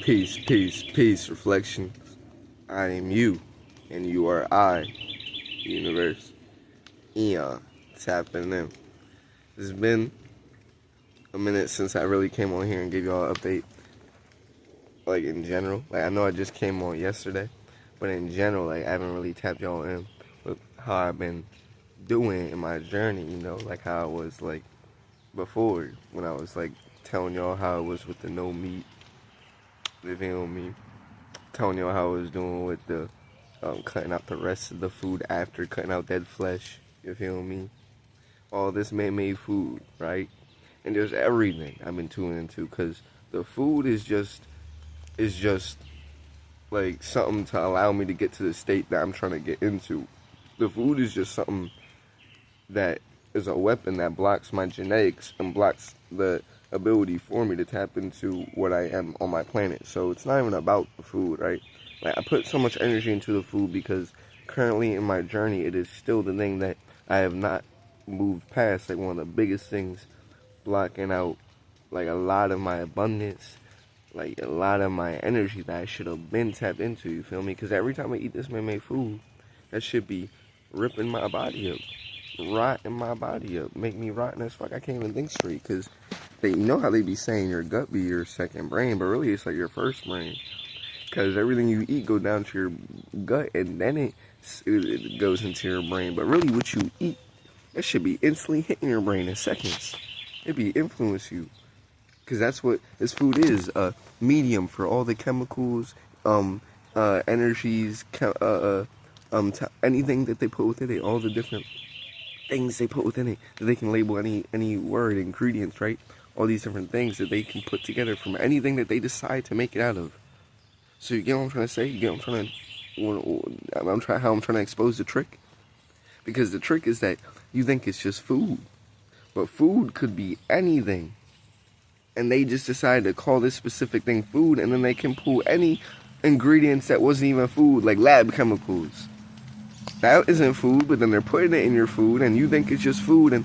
Peace, peace, peace, reflection. I am you, and you are I, universe, eon, tapping in. It's been a minute since I really came on here and gave y'all an update, like in general. Like I know I just came on yesterday, but in general, like I haven't really tapped y'all in with how I've been doing in my journey, like how I was like before, when I was like telling y'all how I was with the no meat, you feel me? Telling y'all how I was doing with the cutting out the rest of the food after cutting out dead flesh, you feel me? All this man-made food, right? And there's everything I've been tuning into, because the food is just like something to allow me to get to the state that I'm trying to get into. The food is just something that is a weapon that blocks my genetics and blocks the ability for me to tap into what I am on my planet. So it's not even about the food, right? Like I put so much energy into the food because currently in my journey it is still the thing that I have not moved past. Like one of the biggest things blocking out like a lot of my abundance, like a lot of my energy that I should have been tapped into, you feel me? Because every time I eat this man-made food, that should be ripping my body up, rotting my body up, make me rotten as fuck. I can't even think straight, because you know how they be saying your gut be your second brain, but really it's like your first brain, because everything you eat go down to your gut and then it goes into your brain. But really what you eat, that should be instantly hitting your brain in seconds. It be influence you, because that's what this food is, a medium for all the chemicals, energies, anything that they put within it, all the different things they put within it that they can label any word, ingredients, right? All these different things that they can put together from anything that they decide to make it out of. So you get what I'm trying to say? You get what I'm trying how I'm trying to expose the trick? Because the trick is that you think it's just food, but food could be anything. And they just decided to call this specific thing food, and then they can pull any ingredients that wasn't even food, like lab chemicals. That isn't food, but then they're putting it in your food, and you think it's just food,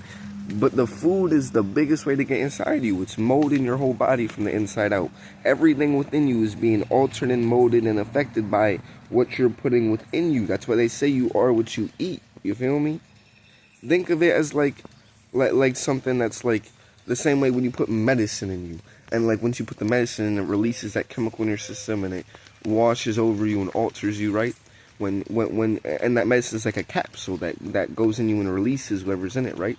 but the food is the biggest way to get inside you. It's molding your whole body from the inside out. Everything within you is being altered and molded and affected by what you're putting within you. That's why they say you are what you eat. You feel me? Think of it as like something that's like the same way when you put medicine in you. And like once you put the medicine in, it releases that chemical in your system and it washes over you and alters you, right? When and that medicine is like a capsule that goes in you and releases whatever's in it, right?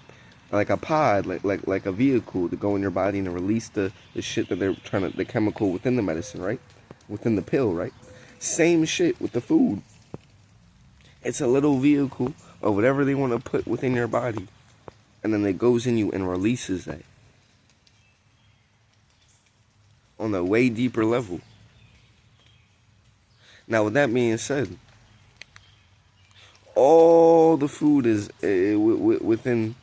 Like a pod, like a vehicle to go in your body and to release the shit that they're trying to, the chemical within the medicine, right? Within the pill, right? Same shit with the food. It's a little vehicle of whatever they want to put within your body, and then it goes in you and releases that on a way deeper level. Now, with that being said, all the food is within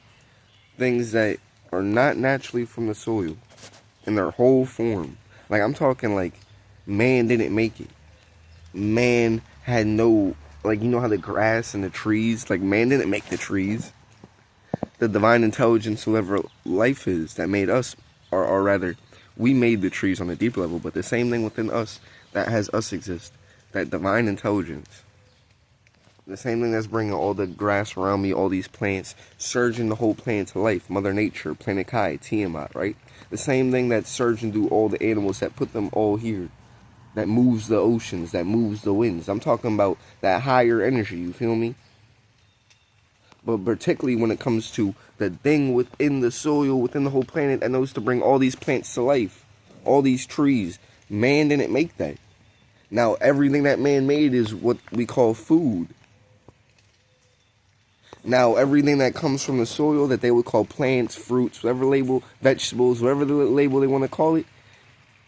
things that are not naturally from the soil in their whole form. Like I'm talking like man didn't make it. Man had no, like, you know how the grass and the trees, like man didn't make the trees. The divine intelligence, whoever life is that made us, or rather we made the trees on a deep level, but the same thing within us that has us exist, that divine intelligence. The same thing that's bringing all the grass around me, all these plants, surging the whole planet to life. Mother Nature, Planet Kai, Tiamat, right? The same thing that's surging through all the animals that put them all here. That moves the oceans, that moves the winds. I'm talking about that higher energy, you feel me? But particularly when it comes to the thing within the soil, within the whole planet that knows to bring all these plants to life. All these trees. Man didn't make that. Now, everything that man made is what we call food. Now, everything that comes from the soil that they would call plants, fruits, whatever label, vegetables, whatever the label they want to call it,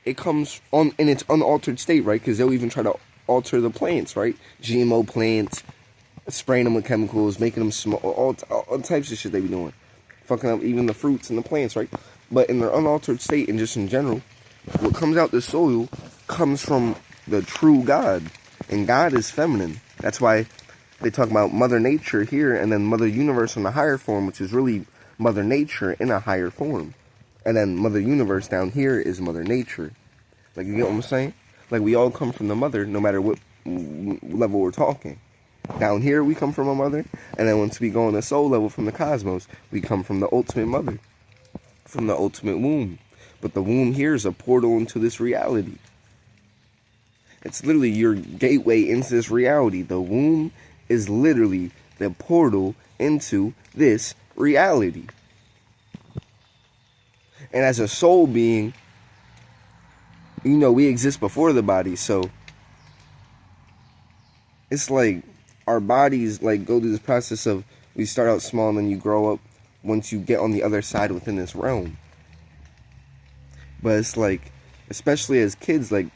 it comes on in its unaltered state, right? Because they'll even try to alter the plants, right? GMO plants, spraying them with chemicals, making them small, all types of shit they be doing. Fucking up even the fruits and the plants, right? But in their unaltered state and just in general, what comes out the soil comes from the true God. And God is feminine. That's why they talk about Mother Nature here, and then Mother Universe in the higher form, which is really Mother Nature in a higher form. And then Mother Universe down here is Mother Nature. Like, you get what I'm saying? Like, we all come from the mother, no matter what level we're talking. Down here, we come from a mother, and then once we go on the soul level from the cosmos, we come from the ultimate mother, from the ultimate womb. But the womb here is a portal into this reality. It's literally your gateway into this reality. The womb is literally the portal into this reality. And as a soul being, you know, we exist before the body, so it's like our bodies like go through this process of, we start out small and then you grow up once you get on the other side within this realm. But it's like, especially as kids, like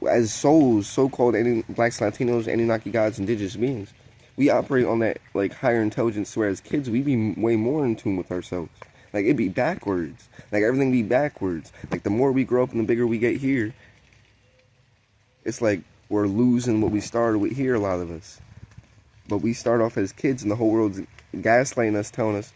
as souls, so-called Blacks, Latinos, Anunnaki gods, indigenous beings, we operate on that like higher intelligence, whereas kids, we be way more in tune with ourselves. Like, it'd be backwards. Like, everything be backwards. Like, the more we grow up and the bigger we get here, it's like we're losing what we started with here, a lot of us. But we start off as kids and the whole world's gaslighting us, telling us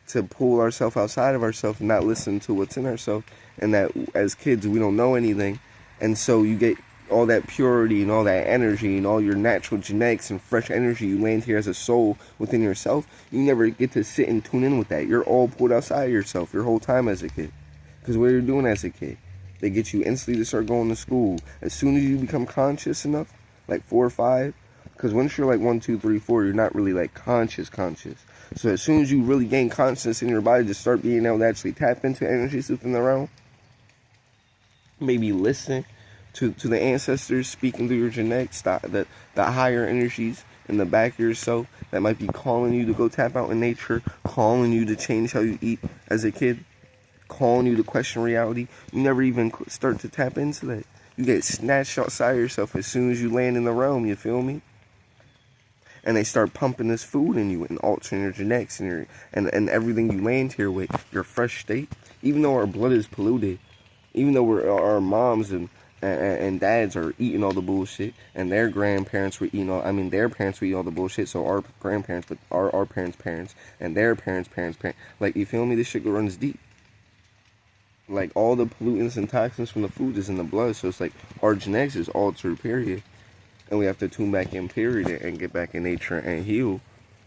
to pull ourselves outside of ourselves and not listen to what's in ourselves. And that as kids, we don't know anything. And so you get all that purity and all that energy and all your natural genetics and fresh energy you land here as a soul within yourself. You never get to sit and tune in with that. You're all pulled outside of yourself your whole time as a kid. Because what you're doing as a kid, they get you instantly to start going to school. As soon as you become conscious enough, like 4 or 5, because once you're like 1, 2, 3, 4, you're not really like conscious. So as soon as you really gain consciousness in your body, just start being able to actually tap into energies within the realm. Maybe listen to the ancestors speaking through your genetics, the higher energies in the back of yourself that might be calling you to go tap out in nature, calling you to change how you eat as a kid, calling you to question reality. You never even start to tap into that. You get snatched outside of yourself as soon as you land in the realm, you feel me? And they start pumping this food in you and altering your genetics and and everything you land here with, your fresh state. Even though our blood is polluted, even though our moms and dads are eating all the bullshit, and their grandparents were eating their parents were eating all the bullshit, so our grandparents, but our parents, and their parents, like, you feel me? This shit runs deep. Like, all the pollutants and toxins from the food is in the blood, so it's like, our genetics is altered, period. And we have to tune back in, period, and get back in nature and heal,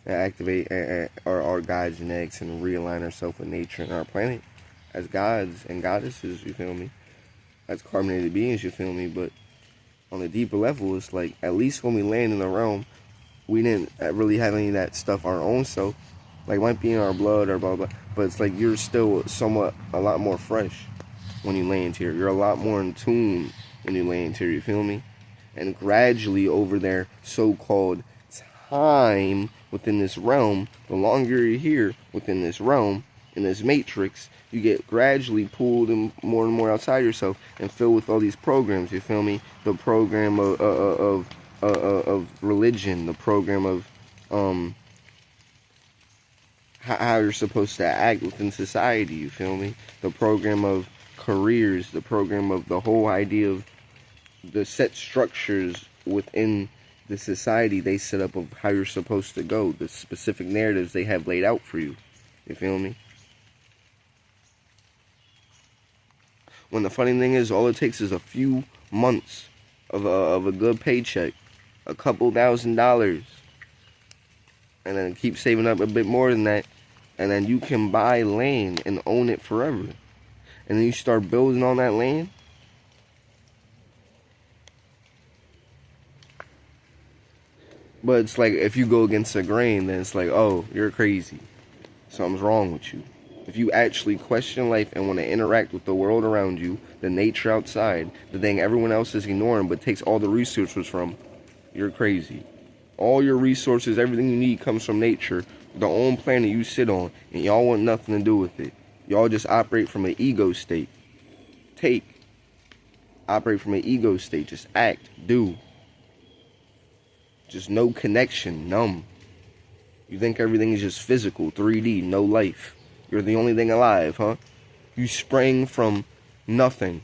and activate our God genetics and realign ourselves with nature and our planet as gods and goddesses, you feel me? As carbonated beings, you feel me? But on a deeper level, it's like, at least when we land in the realm, we didn't really have any of that stuff our own self. Like, it might be in our blood or blah, blah, but it's like you're still somewhat a lot more fresh when you land here. You're a lot more in tune when you land here, you feel me? And gradually over their so-called time within this realm, the longer you're here within this realm, in this matrix, you get gradually pulled and more outside yourself and filled with all these programs, you feel me? The program of religion, the program of how you're supposed to act within society, you feel me? The program of careers, the program of the whole idea of the set structures within the society they set up of how you're supposed to go, the specific narratives they have laid out for you, you feel me? When the funny thing is, all it takes is a few months of a good paycheck, a couple $1,000, and then keep saving up a bit more than that, and then you can buy land and own it forever. And then you start building on that land. But it's like, if you go against the grain, then it's like, oh, you're crazy. Something's wrong with you. If you actually question life and want to interact with the world around you, the nature outside, the thing everyone else is ignoring but takes all the resources from, you're crazy. All your resources, everything you need comes from nature, the own planet you sit on, and y'all want nothing to do with it. Y'all just operate from an ego state. Operate from an ego state. Just act, do. Just no connection, numb. You think everything is just physical, 3D, no life. You're the only thing alive, huh? You sprang from nothing.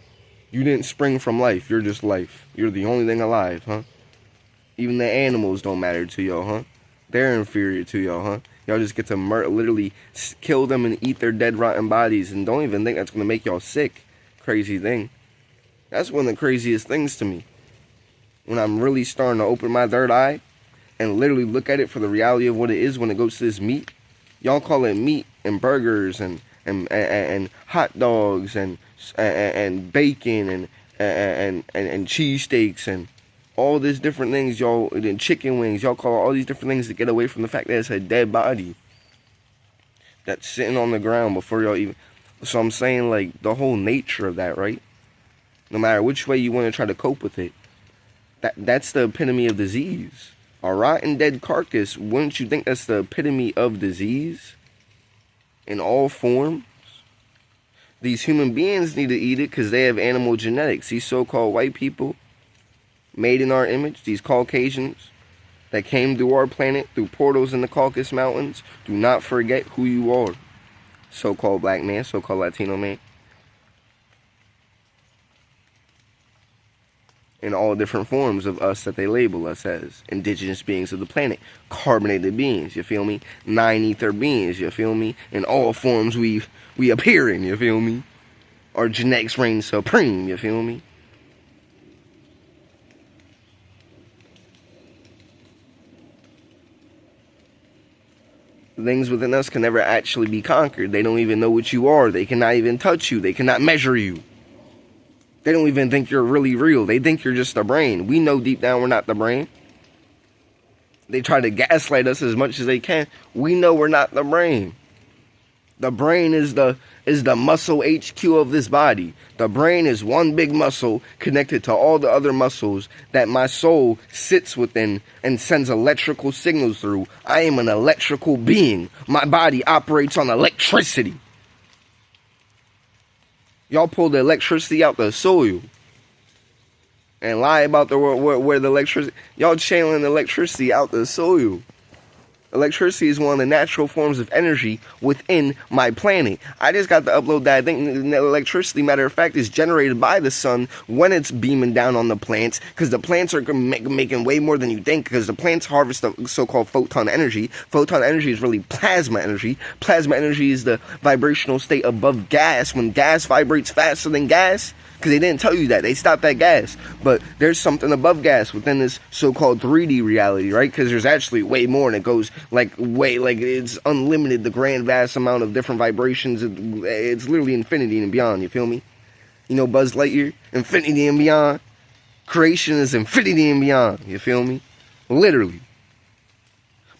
You didn't spring from life, you're just life. You're the only thing alive, huh? Even the animals don't matter to y'all, huh? They're inferior to y'all, huh? Y'all just get to literally kill them and eat their dead, rotten bodies and don't even think that's going to make y'all sick. Crazy thing. That's one of the craziest things to me. When I'm really starting to open my third eye and literally look at it for the reality of what it is when it goes to this meat. Y'all call it meat and burgers and hot dogs and bacon and cheesesteaks and all these different things, y'all, and chicken wings. Y'all call all these different things to get away from the fact that it's a dead body that's sitting on the ground before y'all even. So I'm saying, like, the whole nature of that, right? No matter which way you want to try to cope with it, that's the epitome of disease. A rotten dead carcass, wouldn't you think that's the epitome of disease? In all forms? These human beings need to eat it because they have animal genetics. These so-called white people, made in our image, these Caucasians, that came through our planet, through portals in the Caucasus Mountains, do not forget who you are. So-called black man, so-called Latino man. In all different forms of us that they label us as. Indigenous beings of the planet. Carbonated beings, you feel me? Nine ether beings, you feel me? In all forms we appear in, you feel me? Our genetics reign supreme, you feel me? Things within us can never actually be conquered. They don't even know what you are. They cannot even touch you. They cannot measure you. They don't even think you're really real. They think you're just the brain. We know deep down we're not the brain. They try to gaslight us as much as they can. We know we're not the brain. The brain is the muscle HQ of this body. The brain is one big muscle connected to all the other muscles that my soul sits within and sends electrical signals through. I am an electrical being. My body operates on electricity. Y'all pull the electricity out the soil and lie about the where the electricity. Y'all channeling the electricity out the soil. Electricity is one of the natural forms of energy within my planet. I just got to upload that. I think electricity, matter of fact, is generated by the sun when it's beaming down on the plants, because the plants are making way more than you think, because the plants harvest the so-called photon energy. Photon energy is really plasma energy. Plasma energy is the vibrational state above gas. When gas vibrates faster than gas, because they didn't tell you that. They stopped at gas. But there's something above gas within this so-called 3D reality, right? Because there's actually way more, and it goes like it's unlimited, the grand vast amount of different vibrations. It's literally infinity and beyond, you feel me? You know Buzz Lightyear? Infinity and beyond. Creation is infinity and beyond, you feel me? Literally.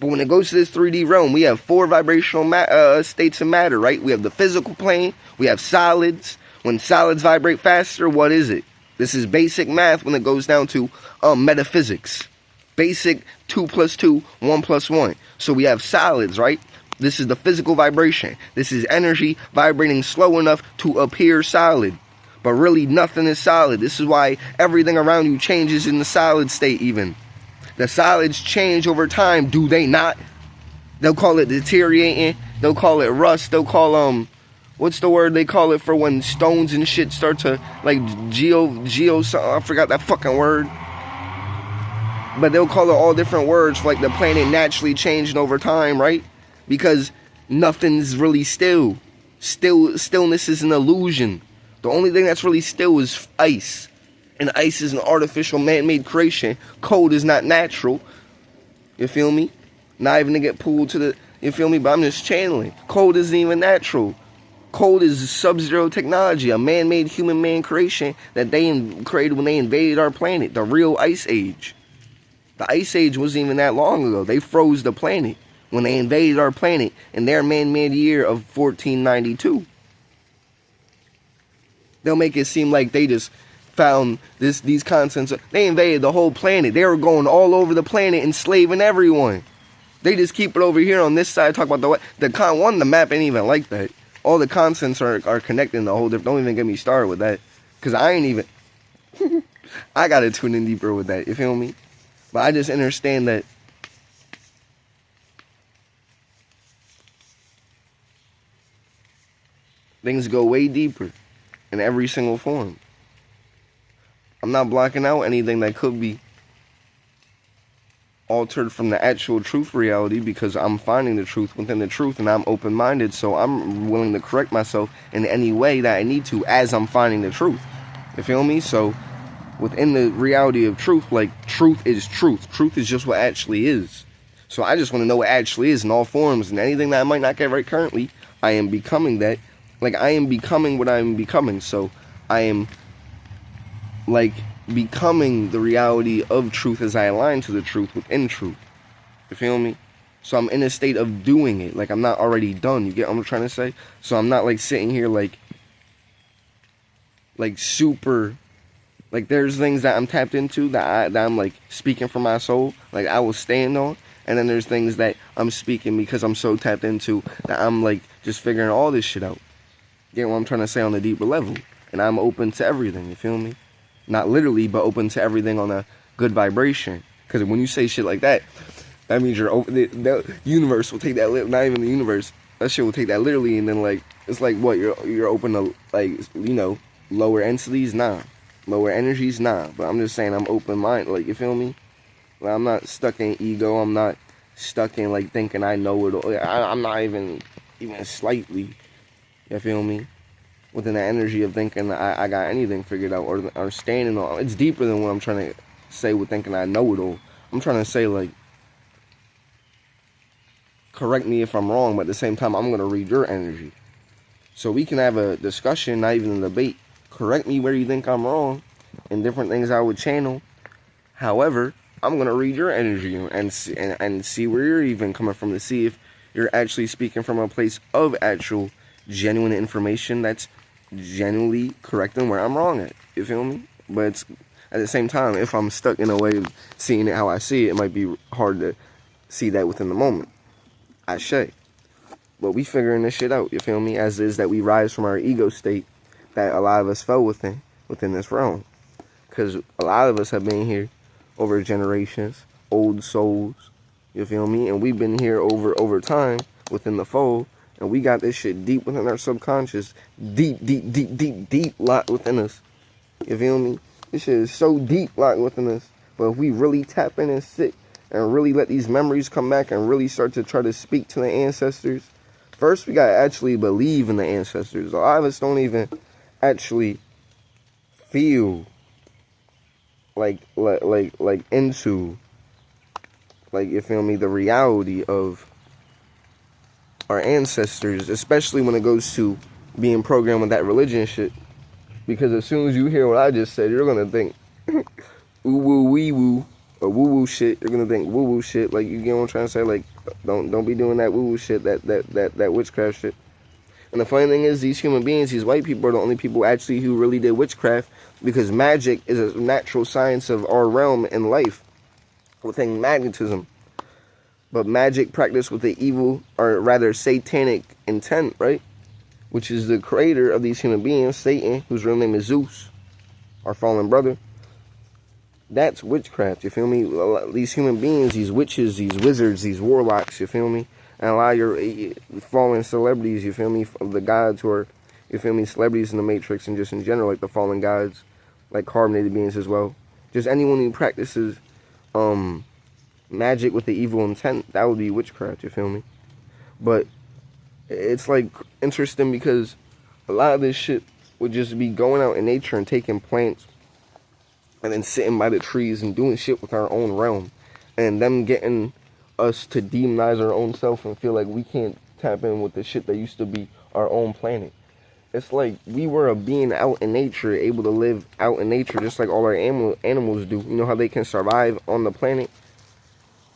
But when it goes to this 3D realm, we have four vibrational states of matter, right? We have the physical plane, we have solids. When solids vibrate faster, what is it? This is basic math when it goes down to metaphysics. Basic 2 + 2, 1 + 1. So we have solids, right? This is the physical vibration. This is energy vibrating slow enough to appear solid. But really nothing is solid. This is why everything around you changes in the solid state even. The solids change over time, do they not? They'll call it deteriorating. They'll call it rust. They'll call what's the word they call it for when stones and shit start to, like, I forgot that fucking word. But they'll call it all different words for, like, the planet naturally changing over time, right? Because nothing's really still. Stillness is an illusion. The only thing that's really still is ice. And ice is an artificial man-made creation. Cold is not natural. You feel me? Not even to get pulled to the, you feel me? But I'm just channeling. Cold isn't even natural. Cold is sub-zero technology, a man-made human-man creation that they created when they invaded our planet, the real ice age. The ice age wasn't even that long ago. They froze the planet when they invaded our planet in their man-made year of 1492. They'll make it seem like they just found these constants. They invaded the whole planet. They were going all over the planet, enslaving everyone. They just keep it over here on this side, talk about the map ain't even like that. All the constants are connecting the whole different. Don't even get me started with that. Because I ain't even. I got to tune in deeper with that. You feel me? But I just understand that things go way deeper in every single form. I'm not blocking out anything that could be altered from the actual truth reality, because I'm finding the truth within the truth, and I'm open-minded, so I'm willing to correct myself in any way that I need to as I'm finding the truth. You feel me? So within the reality of truth, like, truth is truth. Truth is just what actually is. So I just want to know what actually is in all forms, and anything that I might not get right currently, I am becoming that. Like, I am becoming what I am becoming. So I am, like, becoming the reality of truth as I align to the truth within truth. You feel me? So I'm in a state of doing it. Like, I'm not already done. You get what I'm trying to say? So I'm not, like, sitting here, like super, like, there's things that I'm tapped into that I'm, like, speaking for my soul. Like, I will stand on. And then there's things that I'm speaking because I'm so tapped into that I'm, like, just figuring all this shit out. You get what I'm trying to say on a deeper level? And I'm open to everything, you feel me? Not literally, but open to everything on a good vibration. Because when you say shit like that, that means you're open. The universe will take that, not even the universe, that shit will take that literally, and then, like, it's like, what, you're open to, like, you know, lower entities? Nah. Lower energies? Nah. But I'm just saying I'm open-minded, like, you feel me? Like, I'm not stuck in ego. I'm not stuck in, like, thinking I know it all. I'm not even slightly, you feel me, within the energy of thinking I got anything figured out or standing on. It's deeper than what I'm trying to say with thinking I know it all. I'm trying to say, like, correct me if I'm wrong, but at the same time, I'm going to read your energy. So we can have a discussion, not even a debate. Correct me where you think I'm wrong and different things I would channel. However, I'm going to read your energy and see where you're even coming from, to see if you're actually speaking from a place of actual genuine information that's genuinely correct and where I'm wrong at. You feel me? But it's, at the same time, if I'm stuck in a way of seeing it how I see it, it might be hard to see that within the moment. I say. But we figuring this shit out, you feel me? As is that we rise from our ego state that a lot of us fell within this realm. Because a lot of us have been here over generations, old souls, you feel me? And we've been here over time within the fold, and we got this shit deep within our subconscious, deep locked within us. You feel me? This shit is so deep locked within us. But if we really tap in and sit and really let these memories come back and really start to try to speak to the ancestors, first we gotta actually believe in the ancestors. A lot of us don't even actually feel like into, like, you feel me, the reality of our ancestors, especially when it goes to being programmed with that religion shit. Because as soon as you hear what I just said, you're gonna think ooh woo wee woo or woo woo shit. You're gonna think woo woo shit. Like, you get what I'm trying to say? Like, don't be doing that woo woo shit, that witchcraft shit. And the funny thing is, these human beings, these white people, are the only people actually who really did witchcraft, because magic is a natural science of our realm in life, within magnetism. But magic practiced with the evil, or rather satanic intent, right? Which is the creator of these human beings, Satan, whose real name is Zeus, our fallen brother. That's witchcraft, you feel me? These human beings, these witches, these wizards, these warlocks, you feel me? And a lot of your fallen celebrities, you feel me, of the gods who are, you feel me, celebrities in the Matrix and just in general, like the fallen gods, like carbonated beings as well. Just anyone who practices magic with the evil intent, that would be witchcraft, you feel me? But it's, like, interesting because a lot of this shit would just be going out in nature and taking plants and then sitting by the trees and doing shit with our own realm, and them getting us to demonize our own self and feel like we can't tap in with the shit that used to be our own planet. It's like we were a being out in nature, able to live out in nature just like all our animals do. You know how they can survive on the planet?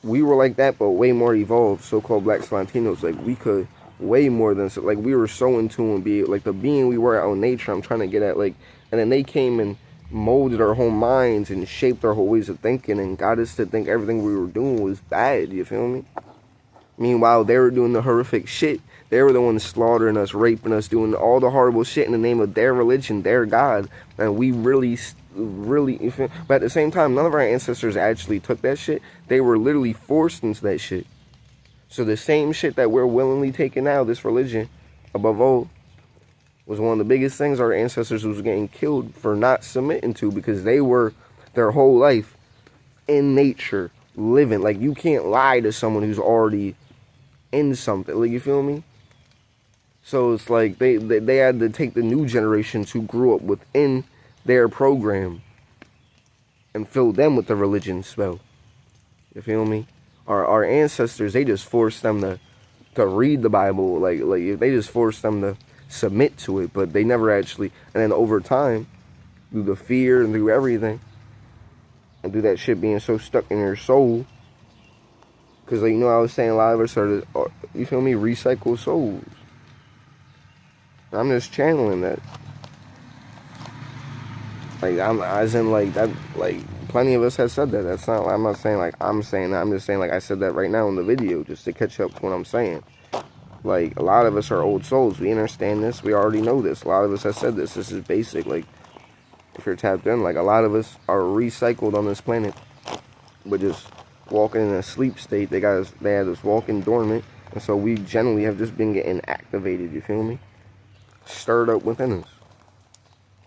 We were like that, but way more evolved, so-called Blacks Latinos. Like, we could way more than, like, we were so in tune, be like the being we were out in nature. I'm trying to get at, like, and then they came and molded our whole minds and shaped our whole ways of thinking and got us to think everything we were doing was bad, you feel me? Meanwhile, they were doing the horrific shit. They were the ones slaughtering us, raping us, doing all the horrible shit in the name of their religion, their God. And we really, you feel? But at the same time, none of our ancestors actually took that shit. They were literally forced into that shit. So the same shit that we're willingly taking now, this religion, above all, was one of the biggest things our ancestors was getting killed for not submitting to, because they were their whole life in nature, living. Like, you can't lie to someone who's already in something. Like, you feel me? So it's like they had to take the new generations who grew up within their program and fill them with the religion spell. You feel me? Our ancestors, they just forced them to read the Bible. Like they just forced them to submit to it, but they never actually. And then over time, through the fear and through everything, and through that shit being so stuck in your soul, because like, you know, I was saying a lot of us are, you feel me, recycled souls. I'm just channeling that. Like, I'm, as in, like, that, like, plenty of us have said that. That's not, I'm not saying, like, I'm saying that. I'm just saying, like, I said that right now in the video, just to catch up to what I'm saying. Like, a lot of us are old souls. We understand this. We already know this. A lot of us have said this. This is basic. Like, if you're tapped in, like, a lot of us are recycled on this planet. But just walking in a sleep state. They had us walking dormant. And so we generally have just been getting activated, you feel me? Stirred up within us.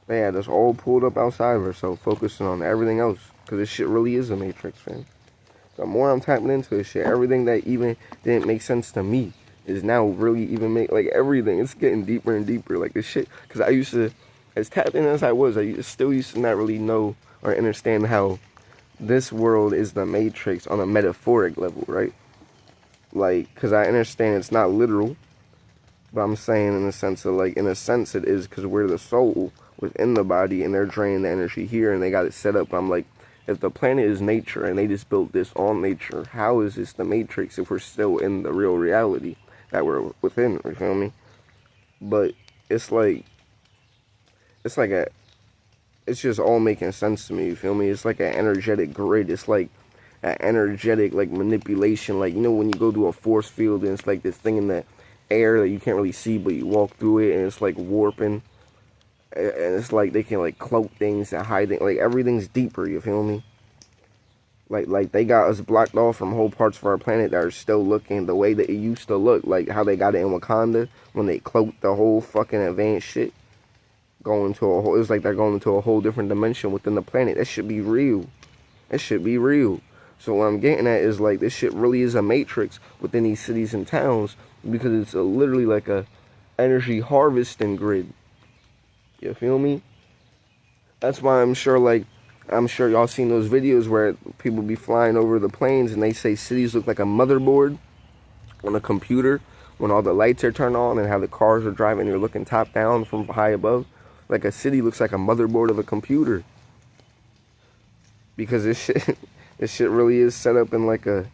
They had us all pulled up outside of ourselves, focusing on everything else. Because this shit really is a matrix, fam. The more I'm tapping into this shit, everything that even didn't make sense to me is now really even make, like, everything. It's getting deeper and deeper, like, this shit. Because I used to, as tapped in as I was, still used to not really know or understand how this world is the matrix on a metaphoric level, right? Like, because I understand it's not literal. But I'm saying in the sense of, like, in a sense it is, because we're the soul within the body, and they're draining the energy here, and they got it set up. I'm like, if the planet is nature, and they just built this on nature, how is this the matrix if we're still in the real reality that we're within, you feel me? But it's like it's just all making sense to me, you feel me? It's like an energetic grid. It's like an energetic, like, manipulation. Like, you know, when you go through a force field, and it's like this thing in the air that you can't really see, but you walk through it, and it's like warping, and it's like they can, like, cloak things and hide it. Like, everything's deeper, you feel me? Like they got us blocked off from whole parts of our planet that are still looking the way that it used to look. Like how they got it in Wakanda when they cloaked the whole fucking advanced shit. Going to a whole, it's like they're going into a whole different dimension within the planet. That should be real. That should be real. So what I'm getting at is, like, this shit really is a matrix within these cities and towns, because it's literally like a energy harvesting grid. You feel me? That's why I'm sure y'all seen those videos where people be flying over the planes and they say cities look like a motherboard on a computer when all the lights are turned on, and how the cars are driving, you're looking top down from high above. Like, a city looks like a motherboard of a computer. Because this shit really is set up in like a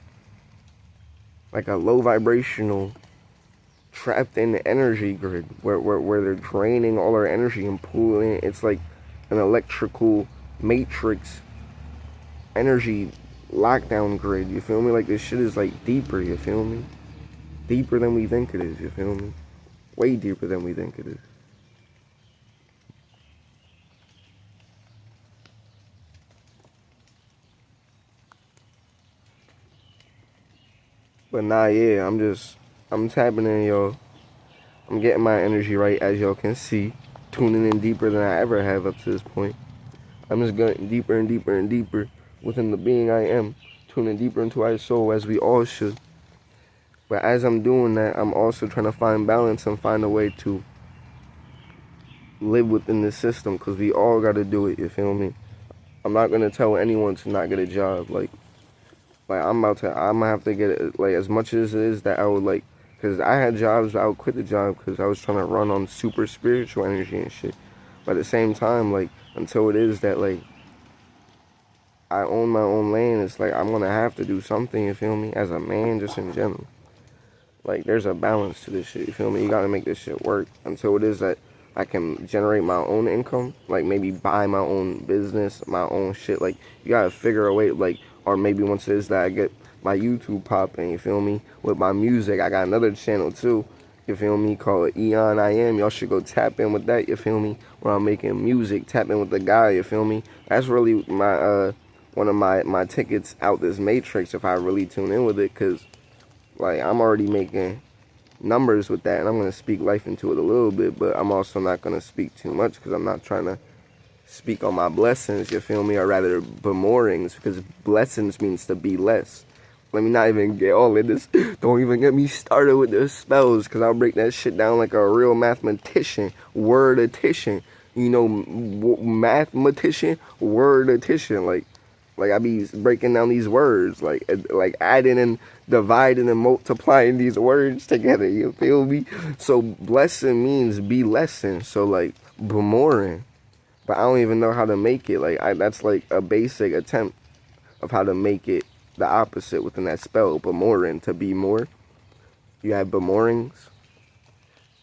low vibrational, trapped in energy grid where they're draining all our energy and pulling it. It's like an electrical matrix energy lockdown grid, you feel me? Like, this shit is, like, deeper, you feel me? Deeper than we think it is, you feel me? Way deeper than we think it is. But nah, yeah, I'm tapping in, y'all. I'm getting my energy right, as y'all can see. Tuning in deeper than I ever have up to this point. I'm just going deeper and deeper and deeper within the being I am. Tuning deeper into our soul, as we all should. But as I'm doing that, I'm also trying to find balance and find a way to live within this system, because we all got to do it, you feel me? I'm not going to tell anyone to not get a job. Like I'm gonna have to get it, like, as much as it is that I would, like, because I had jobs, I would quit the job because I was trying to run on super spiritual energy and shit. But at the same time, like, until it is that, like, I own my own land, it's like I'm gonna have to do something, you feel me? As a man, just in general. Like, there's a balance to this shit, you feel me? You gotta make this shit work. Until it is that I can generate my own income, like, maybe buy my own business, my own shit. Like, you gotta figure a way, like, or maybe once it is that I get my YouTube popping, you feel me? With my music, I got another channel too, you feel me? Called Eon I Am. Y'all should go tap in with that, you feel me? Where I'm making music, tap in with the guy, you feel me? That's really my, one of my tickets out this matrix, if I really tune in with it, because, like, I'm already making numbers with that, and I'm going to speak life into it a little bit, but I'm also not going to speak too much, because I'm not trying to speak on my blessings, you feel me, or rather bemorings, because blessings means to be less. Let me not even get all of this. Don't even get me started with the spells, because I'll break that shit down like a real mathematician, worditician, mathematician, worditician. Like I be breaking down these words, like adding and dividing and multiplying these words together. You feel me? So blessing means be lesson. So like bemoring, but I don't even know how to make it. That's like a basic attempt of how to make it the opposite within that spell. Bemoring, to be more. You have bemorings,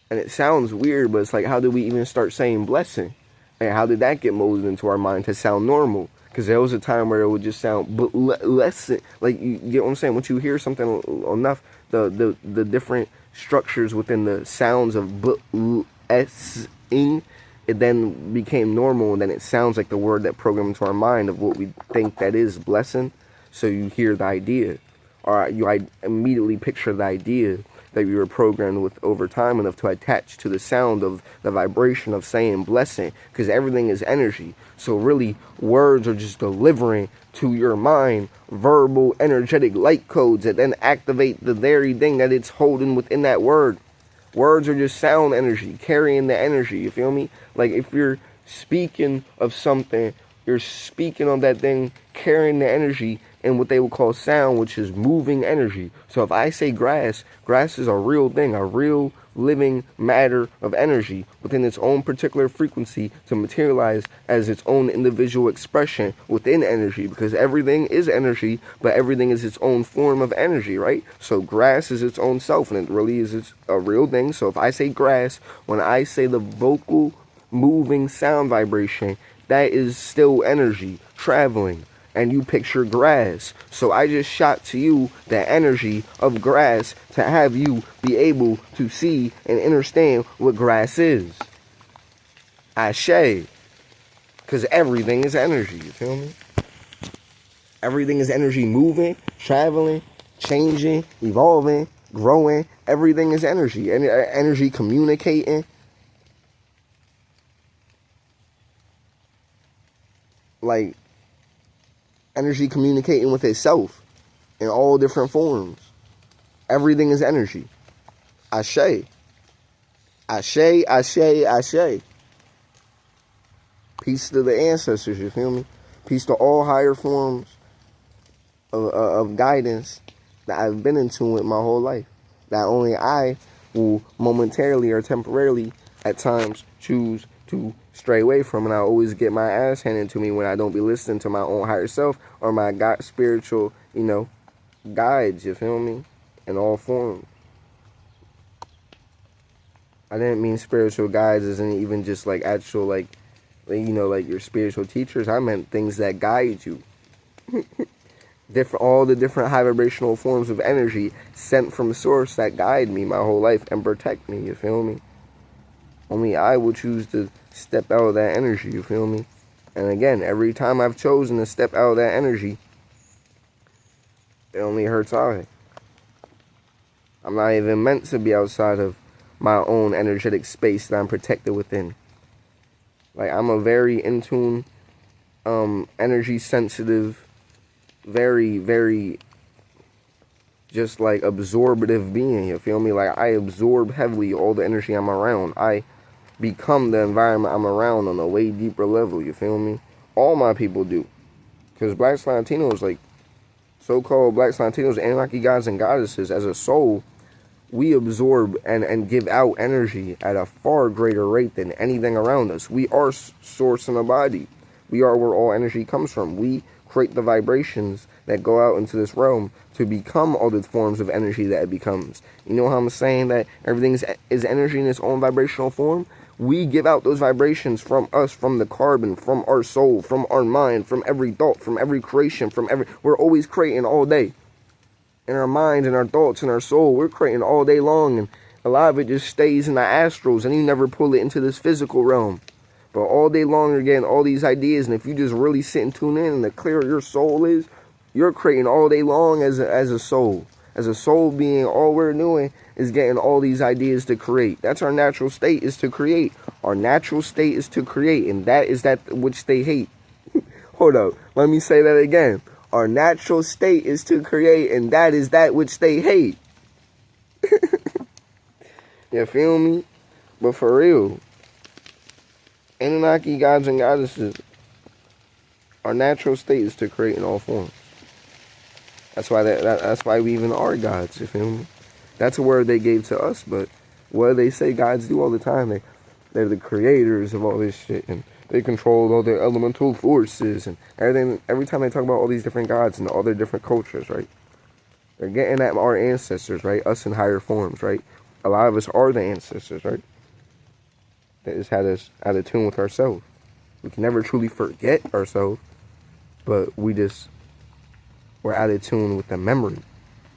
and it sounds weird, but it's like, how did we even start saying blessing? And how did that get molded into our mind to sound normal? Because there was a time where it would just sound lesson. Like, you get what I'm saying? Once you hear something enough, the different structures within the sounds of ing, it then became normal, and then it sounds like the word that programmed into our mind of what we think that is blessing. So you hear the idea, or you immediately picture the idea that you were programmed with over time enough to attach to the sound of the vibration of saying blessing, because everything is energy. So really, words are just delivering to your mind verbal, energetic light codes that then activate the very thing that it's holding within that word. Words are just sound energy, carrying the energy, you feel me? Like, if you're speaking of something, you're speaking on that thing, carrying the energy in what they would call sound, which is moving energy. So if I say grass, grass is a real thing, a real living matter of energy within its own particular frequency to materialize as its own individual expression within energy, because everything is energy, but everything is its own form of energy, right? So grass is its own self, and it really is a real thing. So if I say grass, when I say the vocal moving sound vibration, that is still energy traveling, and you picture grass. So I just shot to you the energy of grass to have you be able to see and understand what grass is. Ashe. Because everything is energy, you feel me? Everything is energy moving, traveling, changing, evolving, growing. Everything is energy. Energy communicating. Like, energy communicating with itself in all different forms. Everything is energy. Ashe. Ashe, ashe, ashe. Peace to the ancestors, you feel me? Peace to all higher forms of guidance that I've been in tune with my whole life. That only I will momentarily or temporarily at times choose to stray away from, and I always get my ass handed to me when I don't be listening to my own higher self or my God, spiritual, guides, you feel me? In all forms. I didn't mean spiritual guides isn't even just like actual, like your spiritual teachers. I meant things that guide you. All the different high vibrational forms of energy sent from source that guide me my whole life and protect me, you feel me? Only I will choose to step out of that energy, you feel me? And again, every time I've chosen to step out of that energy, it only hurts I. I'm not even meant to be outside of my own energetic space that I'm protected within. Like, I'm a very in tune, energy sensitive, very, very just like absorbative being, you feel me? Like, I absorb heavily all the energy I'm around. I become the environment I'm around on a way deeper level, you feel me? All my people do. Because Blacks, Latinos, like so-called Blacks, Latinos, Anunnaki gods and goddesses, as a soul, we absorb and give out energy at a far greater rate than anything around us. We are source in a body. We are where all energy comes from. We create the vibrations that go out into this realm to become all the forms of energy that it becomes. You know how I'm saying that everything is energy in its own vibrational form? We give out those vibrations from us, from the carbon, from our soul, from our mind, from every thought, from every creation, we're always creating all day. In our minds and our thoughts and our soul, we're creating all day long, and a lot of it just stays in the astrals, and you never pull it into this physical realm. But all day long, you're getting all these ideas, and if you just really sit and tune in, and the clearer your soul is, you're creating all day long as a soul. As a soul being, all we're doing is getting all these ideas to create. That's our natural state, is to create. Our natural state is to create, and that is that which they hate. Hold up, let me say that again. Our natural state is to create, and that is that which they hate. You feel me? But for real, Anunnaki gods and goddesses, our natural state is to create in all forms. That's why that's why we even are gods, you feel me? That's a word they gave to us, but what do they say gods do all the time? They're the creators of all this shit, and they control all their elemental forces and everything. Every time they talk about all these different gods and all their different cultures, right? They're getting at our ancestors, right? Us in higher forms, right? A lot of us are the ancestors, right? That just had us out of tune with ourselves. We can never truly forget ourselves, but we're out of tune with the memory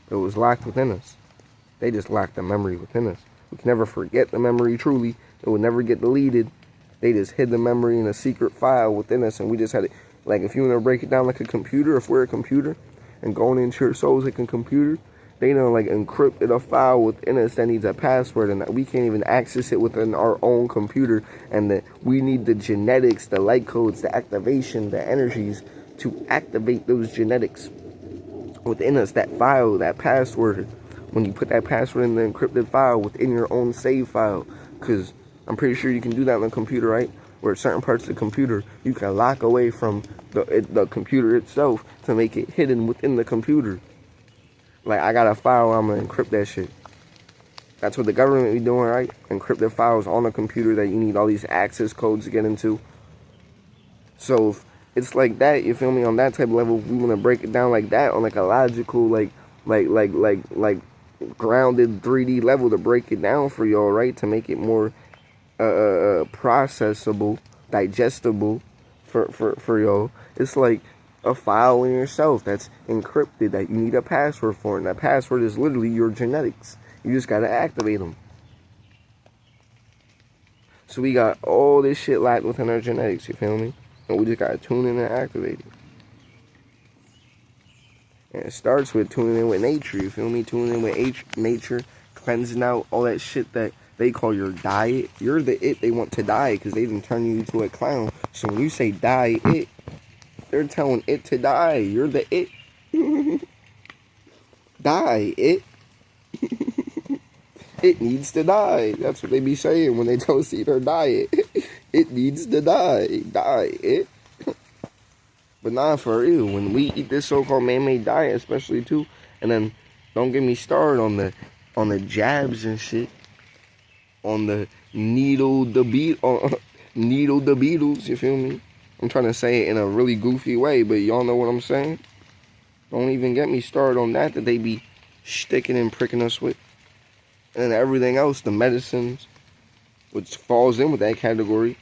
that was locked within us. They just locked the memory within us. We can never forget the memory truly. It will never get deleted. They just hid the memory in a secret file within us, and we just had it. Like, if you want to break it down like a computer, if we're a computer, and going into your souls like a computer, they know, like, encrypted a file within us that needs a password, and that we can't even access it within our own computer, and that we need the genetics, the light codes, the activation, the energies to activate those genetics within us, that file, that password. When you put that password in the encrypted file within your own save file, because I'm pretty sure you can do that on the computer, right? Where certain parts of the computer you can lock away from the computer itself to make it hidden within the computer. Like, I got a file, I'm gonna encrypt that shit. That's what the government be doing, right? Encrypted files on a computer that you need all these access codes to get into. So if it's like that, you feel me? On that type of level, we want to break it down like that on like a logical, like grounded 3D level to break it down for y'all, right? To make it more processable, digestible for y'all. It's like a file in yourself that's encrypted that you need a password for, and that password is literally your genetics. You just gotta activate them. So we got all this shit locked within our genetics, you feel me? And we just gotta tune in and activate it. And it starts with tuning in with nature, you feel me? Tuning in with nature, cleansing out all that shit that they call your diet. You're the it they want to die, because they didn't turn you into a clown. So when you say die it, they're telling it to die. You're the it. Die it. It needs to die. That's what they be saying when they toast eat their diet. It needs to die. Die it. But nah, for real, when we eat this so-called man-made diet, especially too, and then don't get me started on the jabs and shit, on the needle the beetles, you feel me? I'm trying to say it in a really goofy way, but y'all know what I'm saying? Don't even get me started on that they be sticking and pricking us with. And everything else, the medicines, which falls in with that category.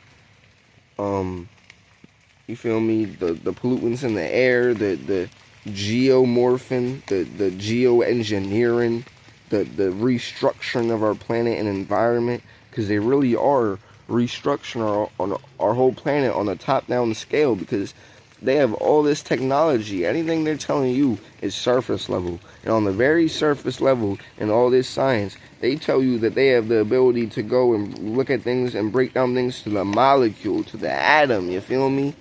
You feel me? The pollutants in the air, the geomorphing, the geoengineering, the restructuring of our planet and environment, because they really are restructuring our whole planet on a top-down scale, because they have all this technology. Anything they're telling you is surface level. And on the very surface level in all this science, they tell you that they have the ability to go and look at things and break down things to the molecule, to the atom, you feel me?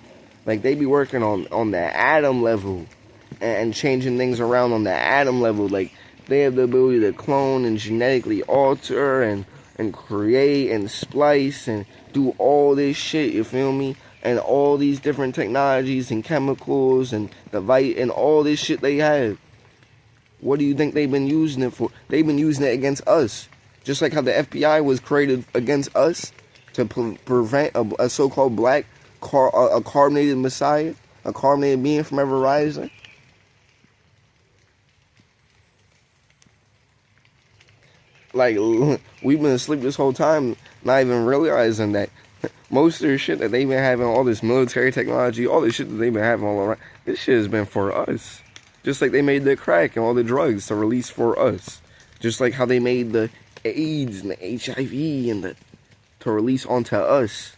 Like, they be working on the atom level and changing things around on the atom level. Like, they have the ability to clone and genetically alter and create and splice and do all this shit, you feel me? And all these different technologies and chemicals and and all this shit they have. What do you think they've been using it for? They've been using it against us. Just like how the FBI was created against us to prevent a so-called black a carbonated messiah, a carbonated being from ever rising. Like, we've been asleep this whole time, not even realizing that most of the shit that they've been having, all this military technology, all this shit that they've been having all around, this shit has been for us. Just like they made the crack and all the drugs to release for us. Just like how they made the AIDS and the HIV and to release onto us.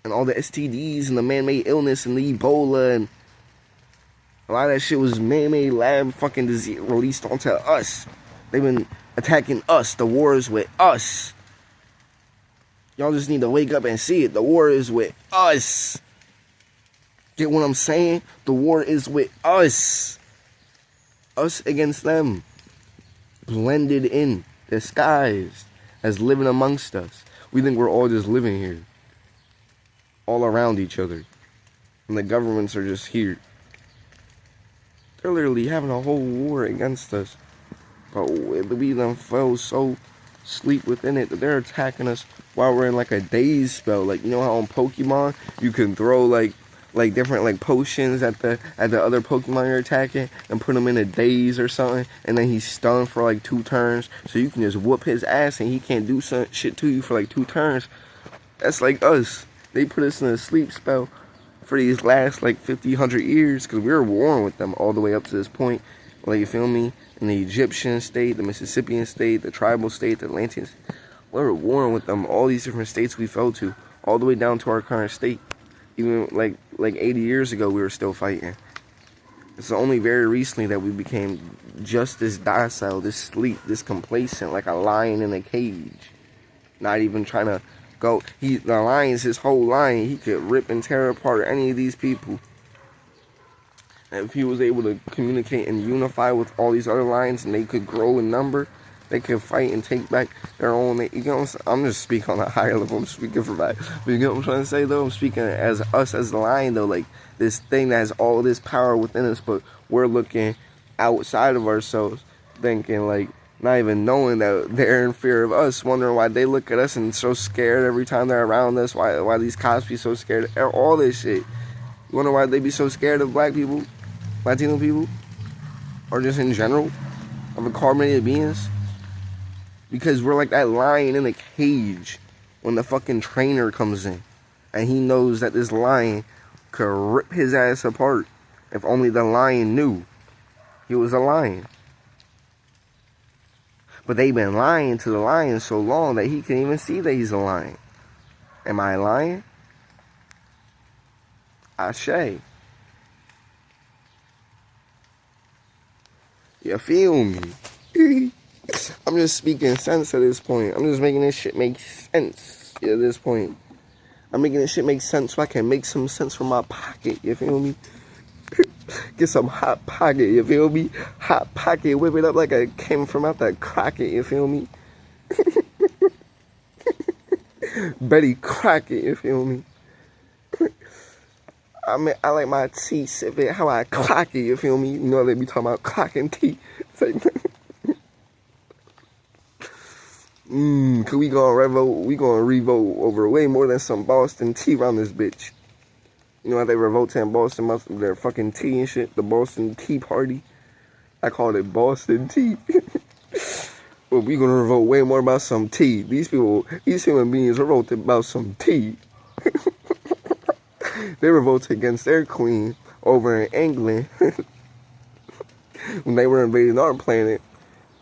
And all the STDs and the man-made illness and the Ebola and a lot of that shit was man-made lab fucking disease released onto us. They've been attacking us. The war is with us. Y'all just need to wake up and see it. The war is with us. Get what I'm saying? The war is with us. Us against them. Blended in. Disguised. As living amongst us. We think we're all just living here. all around each other. And the governments are just here. They're literally having a whole war against us. But we done fell so sleep within it that they're attacking us while we're in like a daze spell. Like, you know how on Pokemon you can throw like different like potions at the other Pokemon you're attacking and put him in a daze or something, and then he's stunned for like 2 turns, so you can just whoop his ass and he can't do some shit to you for like 2 turns. That's like us. They put us in a sleep spell for these last like 50, 100 years because we were warring with them all the way up to this point. Like, you feel me? In the Egyptian state, the Mississippian state, the tribal state, the Atlantean state. We were warring with them, all these different states we fell to, all the way down to our current state. Even like 80 years ago, we were still fighting. It's only very recently that we became just this docile, this sleep, this complacent, like a lion in a cage. Not even trying to go. The lion's his whole lion. He could rip and tear apart any of these people. And if he was able to communicate and unify with all these other lions, and they could grow in number, they could fight and take back their own. You know what I'm just speaking on a higher level. I'm speaking for that. But you know what I'm trying to say, though? I'm speaking as us as the lion, though. Like, this thing that has all this power within us, but we're looking outside of ourselves, thinking, like, not even knowing that they're in fear of us, wondering why they look at us and so scared every time they're around us, why these cops be so scared, all this shit. You wonder why they be so scared of black people, Latino people, or just in general, of incarnated beings? Because we're like that lion in a cage when the fucking trainer comes in, and he knows that this lion could rip his ass apart if only the lion knew he was a lion. But they've been lying to the lion so long that he can't even see that he's a lion. Am I lying? Ashe. You feel me? I'm just speaking sense at this point. I'm just making this shit make sense at this point. I'm making this shit make sense so I can make some sense from my pocket. You feel me? Get some hot pocket, you feel me? Hot pocket, whip it up like I came from out that Crockett, you feel me? Betty Crockett, you feel me? I like my tea, sip it how I clock it, you feel me? You know they be talking about clocking tea. It's like, cause we gonna revolt over way more than some Boston tea around this bitch. You know how they revolted in Boston about their fucking tea and shit? The Boston Tea Party. I called it Boston Tea. Well, we gonna revolt way more about some tea. These human beings revolted about some tea. They revolted against their queen over in England. When they were invading our planet,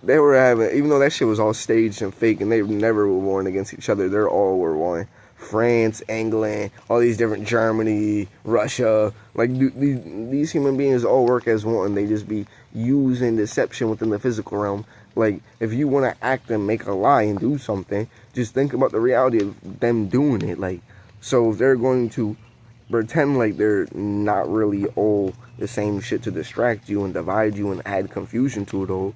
they were having, even though that shit was all staged and fake and they never were warring against each other, they're all were warring. France, England, all these different, Germany, Russia, like these human beings all work as one. They just be using deception within the physical realm. Like, if you want to act and make a lie and do something, just think about the reality of them doing it. Like, so if they're going to pretend like they're not really all the same shit to distract you and divide you and add confusion to it all,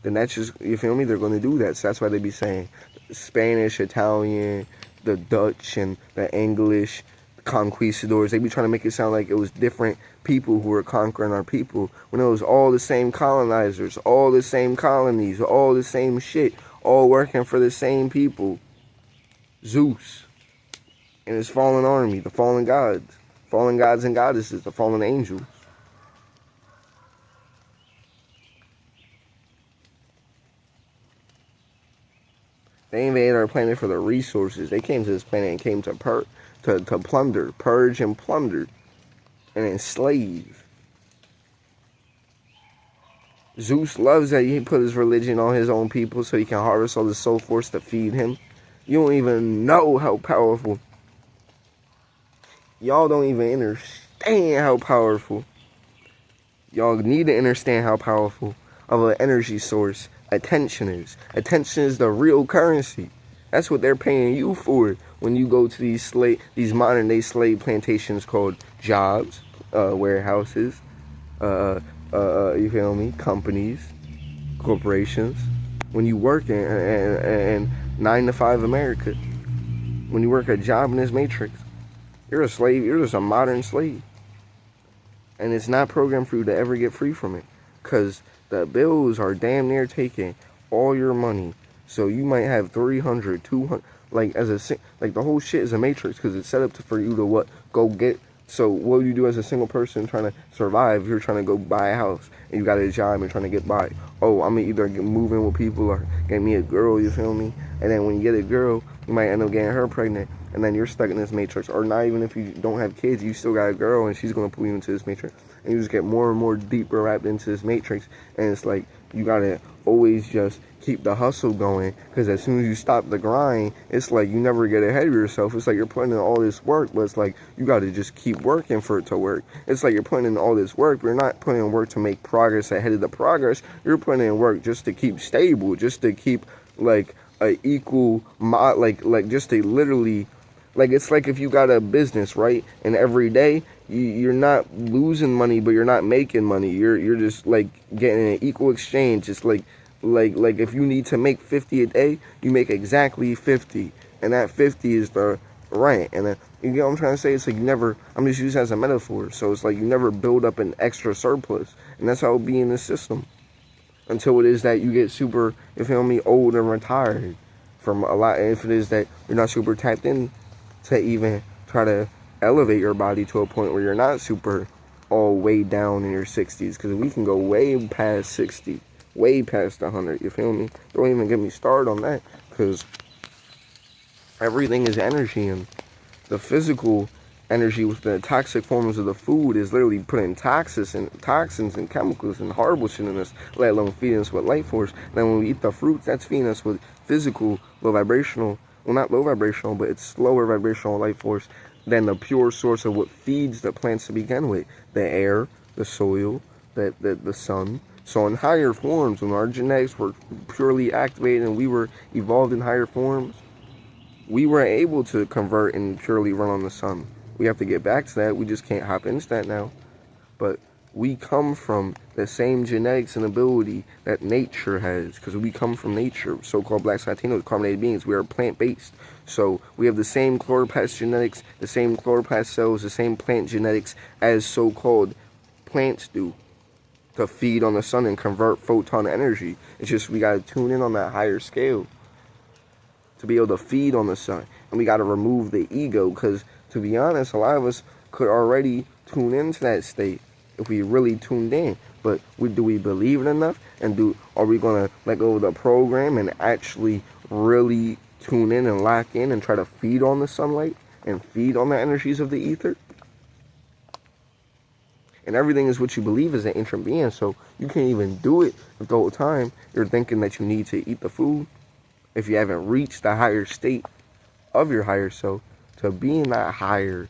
then that's just, you feel me? They're going to do that. So that's why they be saying Spanish, Italian, the Dutch and the English conquistadors, they be trying to make it sound like it was different people who were conquering our people, when it was all the same colonizers, all the same colonies, all the same shit, all working for the same people. Zeus and his fallen army, the fallen gods and goddesses, the fallen angels. They invaded our planet for the resources. They came to this planet and came to plunder, purge and plunder, and enslave. Zeus loves that he put his religion on his own people so he can harvest all the soul force to feed him. You don't even know how powerful. Y'all don't even understand how powerful. Y'all need to understand how powerful of an energy source attention is. Attention is the real currency. That's what they're paying you for when you go to these modern day slave plantations called jobs, warehouses, you feel me? Companies, corporations. When you work in 9 to 5 America, when you work a job in this matrix, You're a slave. You're just a modern slave. And it's not programmed for you to ever get free from it. Because the bills are damn near taking all your money. So you might have 300, 200, like like the whole shit is a matrix because it's set up for you to what? Go get. So what do you do as a single person trying to survive? You're trying to go buy a house and you got a job and trying to get by. Oh, I'm gonna either move in with people or get me a girl, you feel me? And then when you get a girl, you might end up getting her pregnant and then you're stuck in this matrix. Or not even if you don't have kids, you still got a girl and she's gonna pull you into this matrix. And you just get more and more deeper wrapped into this matrix. And it's like you gotta always just keep the hustle going, because as soon as you stop the grind, it's like you never get ahead of yourself. It's like you're putting in all this work, but it's like you got to just keep working for it to work. It's like you're putting in all this work, but you're not putting in work to make progress ahead of the progress. You're putting in work just to keep stable, just to keep like a equal like just to literally, like, it's like if you got a business, right, and every day you're not losing money, but you're not making money. You're just like getting an equal exchange. It's like if you need to make 50 a day, you make exactly 50, and that 50 is the rent. And then, you get what I'm trying to say? It's like you never, I'm just using it as a metaphor. So it's like you never build up an extra surplus, and that's how it be in this system until it is that you get super, you feel me, old and retired from a lot. And if it is that you're not super tapped in to even try to elevate your body to a point where you're not super all way down in your 60s, because we can go way past 60. Way past 100, you feel me? Don't even get me started on that, because everything is energy, and the physical energy with the toxic forms of the food is literally putting toxins and chemicals and horrible shit in us, let alone feeding us with life force. And then when we eat the fruits, that's feeding us with physical, low vibrational, well, not low vibrational, but it's slower vibrational life force than the pure source of what feeds the plants to begin with: the air, the soil, the sun. So in higher forms, when our genetics were purely activated and we were evolved in higher forms, we were able to convert and purely run on the sun. We have to get back to that. We just can't hop into that now. But we come from the same genetics and ability that nature has, because we come from nature. So-called Blacks, Latinos, carbonated beings. We are plant-based. So we have the same chloroplast genetics, the same chloroplast cells, the same plant genetics as so-called plants do, to feed on the sun and convert photon energy. It's just we got to tune in on that higher scale to be able to feed on the sun. And we got to remove the ego, because to be honest, a lot of us could already tune into that state if we really tuned in. But do we believe it enough? And are we going to let go of the program and actually really tune in and lock in and try to feed on the sunlight and feed on the energies of the ether? And everything is what you believe as an ancient being. So you can't even do it if the whole time you're thinking that you need to eat the food. If you haven't reached the higher state of your higher self, to be in that higher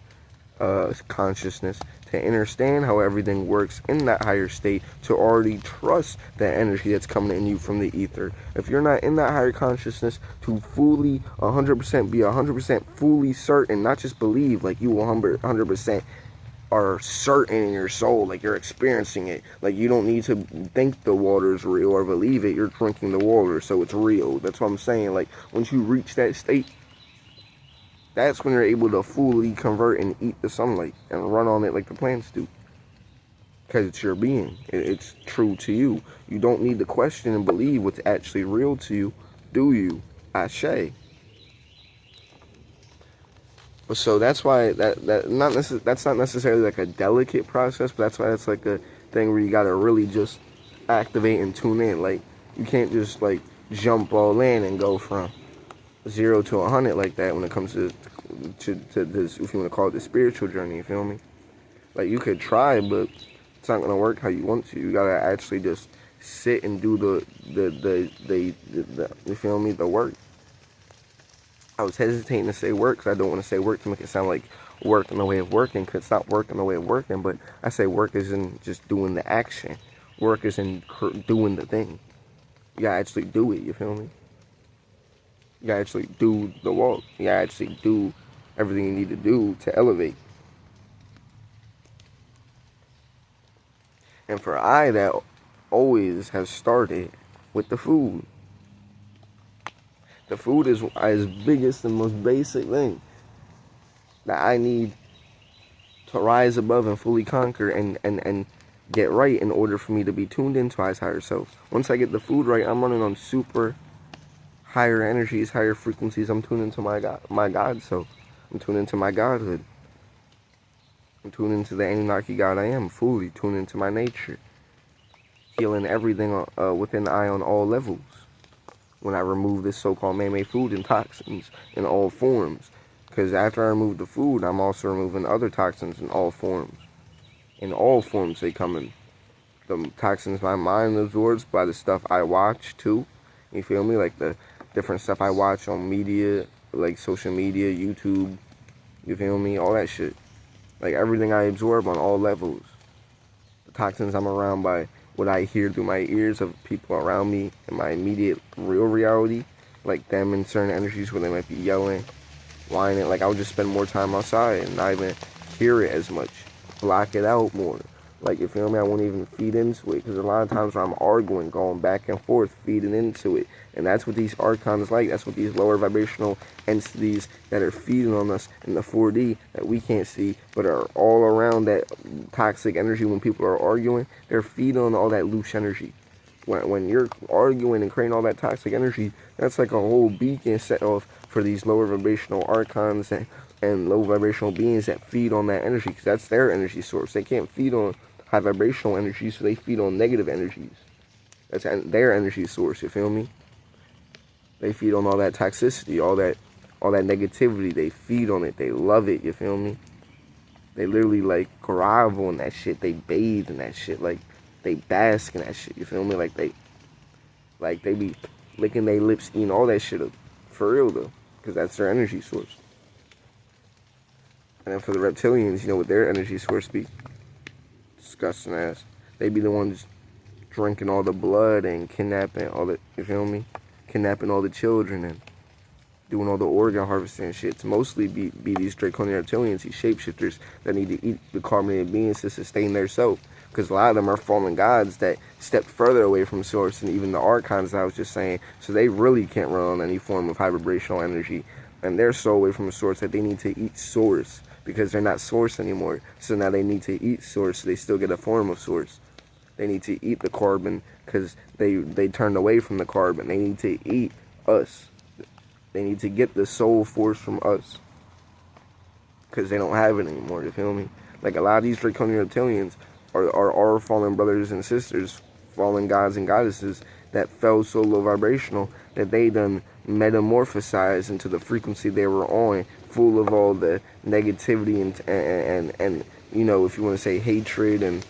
consciousness, to understand how everything works in that higher state, to already trust that energy that's coming in you from the ether. If you're not in that higher consciousness to fully 100% be 100% fully certain, not just believe, like you 100% are certain in your soul, like you're experiencing it, like you don't need to think the water is real or believe it, you're drinking the water, so it's real. That's what I'm saying. Like, once you reach that state, that's when you're able to fully convert and eat the sunlight and run on it like the plants do, because it's your being. It's true to you. You don't need to question and believe what's actually real to you, do you? Ashe. So that's why that's not necessarily like a delicate process, but that's why it's like a thing where you gotta really just activate and tune in. Like, you can't just like jump all in and go from 0 to 100 like that when it comes to this, if you want to call it the spiritual journey. You feel me? Like, you could try, but it's not gonna work how you want to. You gotta actually just sit and do the you feel me, the work. I was hesitating to say work because I don't want to say work to make it sound like work in the way of working, because it's not work in the way of working, but I say work is in just doing the action. Work is in doing the thing. You gotta actually do it, you feel me? You gotta actually do the walk. You gotta actually do everything you need to do to elevate. And for that always has started with the food. The food is biggest and most basic thing that I need to rise above and fully conquer and get right in order for me to be tuned into my higher self. Once I get the food right, I'm running on super higher energies, higher frequencies. I'm tuned into my God self. I'm tuned into my godhood. I'm tuned into the Anunnaki God I am, fully tuned into my nature. Healing everything within I on all levels. When I remove this so-called man-made food and toxins in all forms. Because after I remove the food, I'm also removing other toxins in all forms. In all forms they come in. The toxins my mind absorbs by the stuff I watch too. You feel me? Like the different stuff I watch on media, like social media, YouTube. You feel me? All that shit. Like everything I absorb on all levels. The toxins I'm around by what I hear through my ears of people around me in my immediate real reality, like them in certain energies where they might be yelling, whining. Like I would just spend more time outside and not even hear it as much, block it out more. Like, you feel me? I won't even feed into it, because a lot of times when I'm arguing, going back and forth, feeding into it, and that's what these archons like. That's what these lower vibrational entities that are feeding on us in the 4D that we can't see, but are all around that toxic energy. When people are arguing, they're feeding on all that loose energy. When you're arguing and creating all that toxic energy, that's like a whole beacon set off for these lower vibrational archons and low vibrational beings that feed on that energy, because that's their energy source. They can't feed on high vibrational energy, so they feed on negative energies. That's their energy source, you feel me? They feed on all that toxicity, all that negativity. They feed on it. They love it, you feel me? They literally like grovel in that shit. They bathe in that shit. Like they bask in that shit, you feel me? Like they be licking their lips, eating all that shit up. For real though, because that's their energy source. And then for the reptilians, you know what their energy source be? Disgusting ass. They be the ones drinking all the blood and kidnapping all the, you feel me? Kidnapping all the children and doing all the organ harvesting and shit. To mostly be these draconian reptilians, these shapeshifters that need to eat the carbonated beings to sustain their self. Because a lot of them are fallen gods that step further away from source, and even the archons that I was just saying. So they really can't run on any form of high vibrational energy. And they're so away from source that they need to eat source, because they're not source anymore. So now they need to eat source, so they still get a form of source. They need to eat the carbon because they turned away from the carbon. They need to eat us. They need to get the soul force from us because they don't have it anymore, you feel me? Like a lot of these draconian reptilians are our fallen brothers and sisters, fallen gods and goddesses that fell so low vibrational that they done metamorphosized into the frequency they were on, full of all the negativity and you know, if you want to say hatred and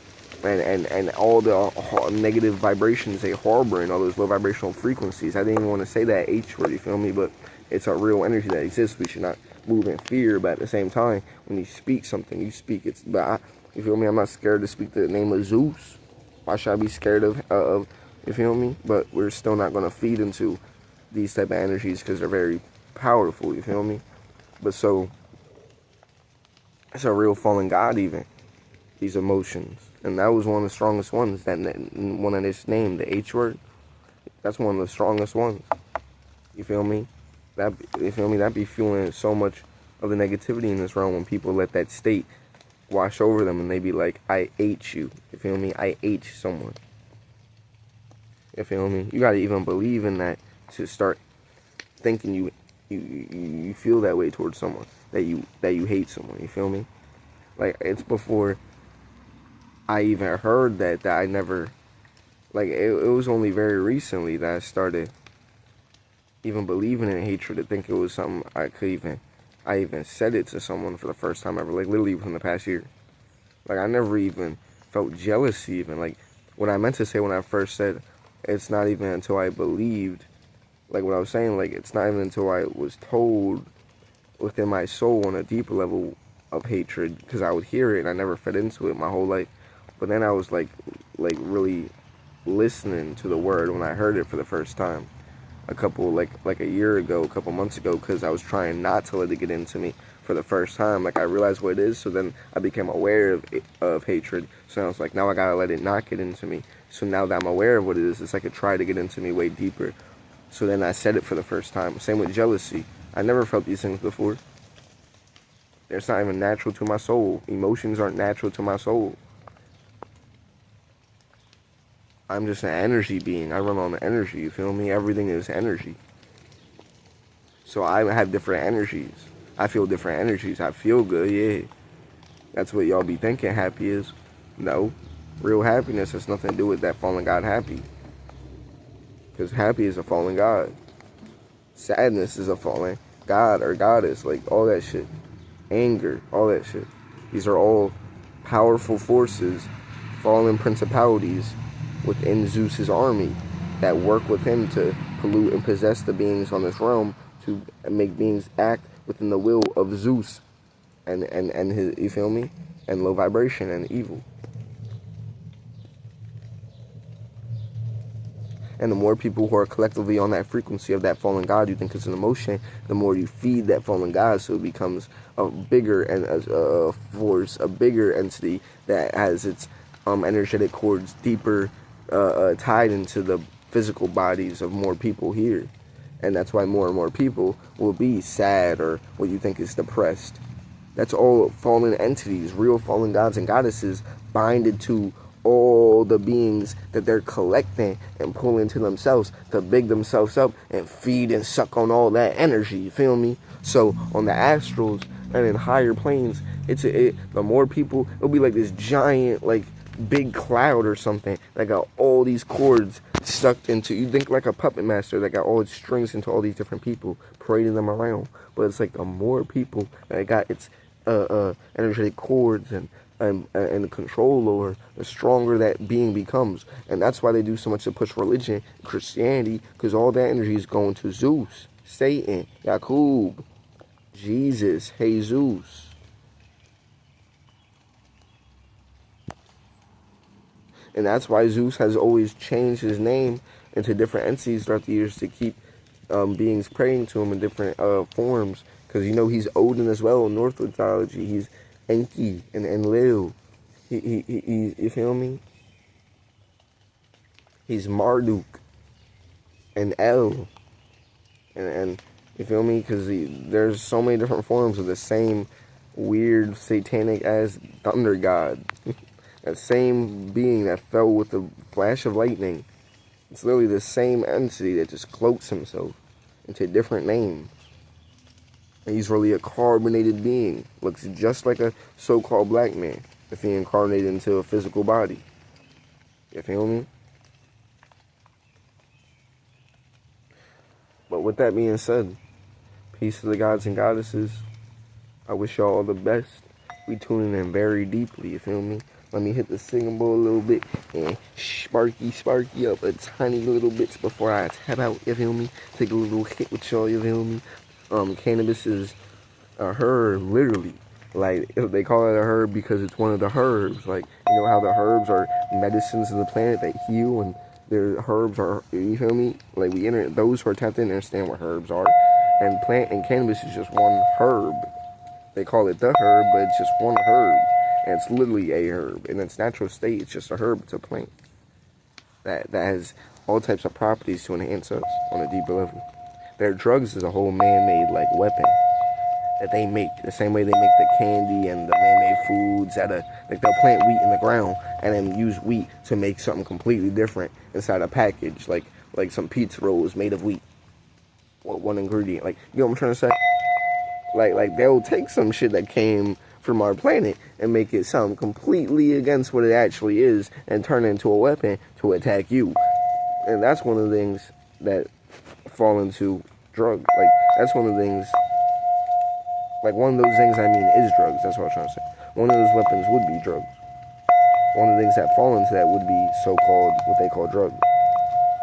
all the negative vibrations they harbor in all those low vibrational frequencies. I didn't even want to say that H word, you feel me? But it's a real energy that exists. We should not move in fear, but at the same time, when you speak something, you speak it. But you feel me? I'm not scared to speak the name of Zeus. Why should I be scared of you feel me? But we're still not going to feed into these type of energies because they're very powerful, you feel me? But so, it's a real fallen god even, these emotions. And that was one of the strongest ones, that one of this name, the H word. That's one of the strongest ones. You feel me? You feel me? That be fueling so much of the negativity in this realm when people let that state wash over them and they be like, I ate you. You feel me? I ate someone. You feel me? You gotta even believe in that to start thinking you feel that way towards someone, that you hate someone. You feel me? Like, it's before I even heard that I never, like, it was only very recently that I started even believing in hatred, to think it was something I even said it to someone for the first time ever, like, literally within the past year. Like, I never even felt jealousy even, like, what I meant to say when I first said, it's not even until I believed, like, what I was saying, like, it's not even until I was told within my soul on a deeper level of hatred, because I would hear it and I never fed into it my whole life. But then I was like really listening to the word when I heard it for the first time, like a year ago, a couple months ago, because I was trying not to let it get into me for the first time. Like, I realized what it is, so then I became aware of hatred. So I was like, now I gotta let it not get into me. So now that I'm aware of what it is, it's like it tried to get into me way deeper. So then I said it for the first time. Same with jealousy. I never felt these things before. It's not even natural to my soul. Emotions aren't natural to my soul. I'm just an energy being. I run on energy, you feel me? Everything is energy. So I have different energies. I feel different energies. I feel good, yeah. That's what y'all be thinking happy is. No. Real happiness has nothing to do with that fallen God happy. Because happy is a fallen God. Sadness is a fallen God or goddess. Like all that shit. Anger, all that shit. These are all powerful forces, fallen principalities within Zeus's army that work with him to pollute and possess the beings on this realm to make beings act within the will of Zeus and his, you feel me? And low vibration and evil. And the more people who are collectively on that frequency of that fallen God you think is an emotion, the more you feed that fallen God, so it becomes a bigger and a force, a bigger entity that has its energetic cords deeper tied into the physical bodies of more people here. And that's why more and more people will be sad or what you think is depressed. That's all fallen entities, real fallen gods and goddesses binded to all the beings that they're collecting and pulling to themselves to big themselves up and feed and suck on all that energy, you feel me? So on the astrals and in higher planes, the more people, it'll be like this giant, like big cloud or something that got all these cords sucked into. You think like a puppet master that got all its strings into all these different people, parading them around. But it's like the more people that got its energetic cords and control over, the stronger that being becomes. And that's why they do so much to push religion, Christianity, because all that energy is going to Zeus, Satan, Yakub, Jesus, Jesus. And that's why Zeus has always changed his name into different entities throughout the years to keep beings praying to him in different forms. Because you know he's Odin as well in Norse mythology. He's Enki and Lil. He you feel me? He's Marduk and El. And you feel me? Because there's so many different forms of the same weird satanic ass thunder god. That same being that fell with the flash of lightning. It's literally the same entity that just cloaks himself into different names. And he's really a carbonated being. Looks just like a so-called black man if he incarnated into a physical body. You feel me? But with that being said, peace to the gods and goddesses. I wish y'all all the best. We tuning in very deeply, you feel me? Let me hit the singing bowl a little bit and sparky up a tiny little bits before I tap out, you feel me? Take a little hit with y'all, you feel me? Cannabis is a herb, literally. Like, they call it a herb because it's one of the herbs. Like, you know how the herbs are medicines of the planet that heal, and their herbs are, you feel me? Like, those who are tapped in understand what herbs are. And cannabis is just one herb. They call it the herb, but it's just one herb. And it's literally a herb. In its natural state, it's just a herb. It's a plant that has all types of properties to enhance us on a deeper level. Their drugs is a whole man-made, like, weapon that they make. The same way they make the candy and the man-made foods like they'll plant wheat in the ground and then use wheat to make something completely different inside a package. Like some pizza rolls made of wheat. One ingredient. Like, you know what I'm trying to say? Like they'll take some shit that came from our planet and make it sound completely against what it actually is and turn it into a weapon to attack you. And that's one of the things that fall into drugs. Like, that's one of the things, like, one of those things I mean is drugs. That's what I'm trying to say. One of those weapons would be drugs. One of the things that fall into that would be so-called, what they call drugs.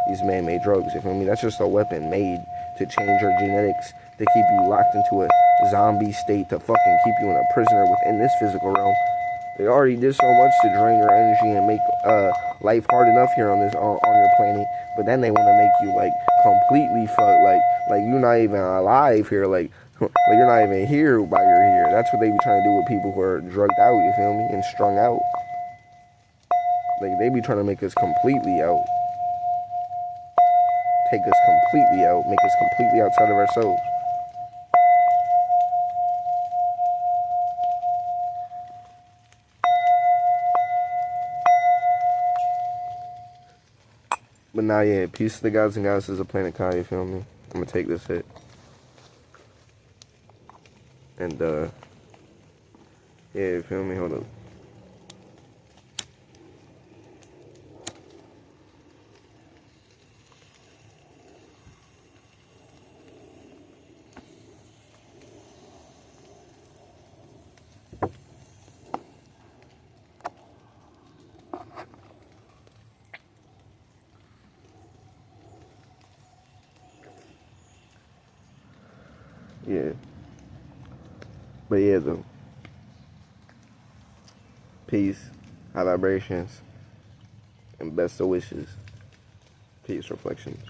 These man-made drugs, you feel me? That's just a weapon made to change your genetics, to keep you locked into a zombie state, to fucking keep you in a prisoner within this physical realm. They already did so much to drain your energy and make life hard enough here on your planet, but then they want to make you like completely like you're not even alive here, like you're not even here while you're here. That's what they be trying to do with people who are drugged out, you feel me, and strung out. Like, they be trying to make us completely out. Take us completely out, make us completely outside of ourselves. But now, yeah, peace to the gods and goddesses of Planet Kai, you feel me? I'm gonna take this hit. And, yeah, you feel me? Hold up. Yeah. But yeah, though. Peace, high vibrations, and best of wishes. Peace reflections.